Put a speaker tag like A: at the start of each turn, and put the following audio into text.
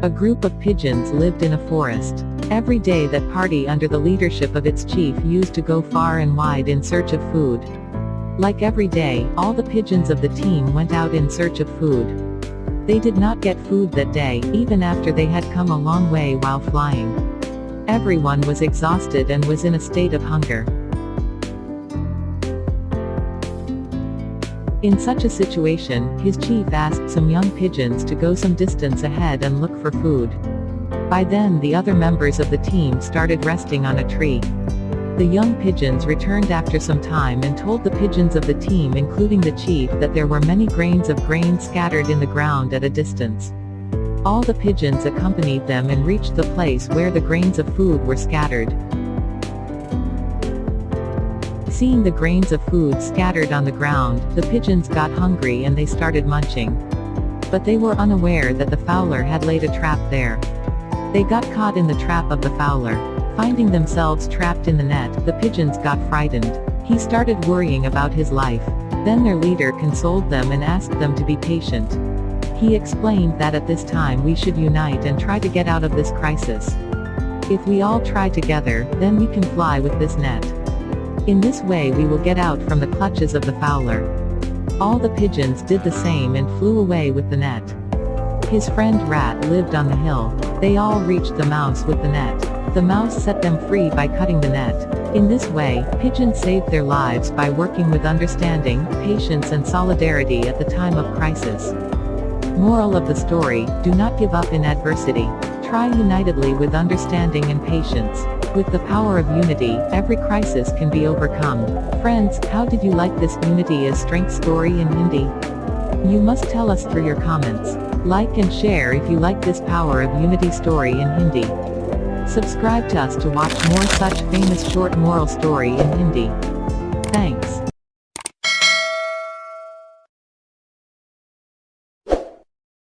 A: A group of pigeons lived in a forest. Every day that party under the leadership of its chief used to go far and wide in search of food. Like every day, all the pigeons of the team went out in search of food. They did not get food that day, even after they had come a long way while flying. Everyone was exhausted and was in a state of hunger. In such a situation, his chief asked some young pigeons to go some distance ahead and look for food. By then the other members of the team started resting on a tree. The young pigeons returned after some time and told the pigeons of the team, including the chief, that there were many grains of grain scattered in the ground at a distance. All the pigeons accompanied them and reached the place where the grains of food were scattered. Seeing the grains of food scattered on the ground, the pigeons got hungry and they started munching. But they were unaware that the fowler had laid a trap there. They got caught in the trap of the fowler. Finding themselves trapped in the net, the pigeons got frightened. He started worrying about his life. Then their leader consoled them and asked them to be patient. He explained that at this time we should unite and try to get out of this crisis. If we all try together, then we can fly with this net. In this way we will get out from the clutches of the fowler. All the pigeons did the same and flew away with the net. His friend Rat lived on the hill. They all reached the mouse with the net. The mouse set them free by cutting the net. In this way, pigeons saved their lives by working with understanding, patience and solidarity at the time of crisis. Moral of the story: do not give up in adversity. Try unitedly with understanding and patience. With the power of unity, every crisis can be overcome. Friends, how did you like this Unity is Strength story in Hindi? You must tell us through your comments. Like and share if you like this Power of Unity story in Hindi. Subscribe to us to watch more such famous short moral story in Hindi. Thanks.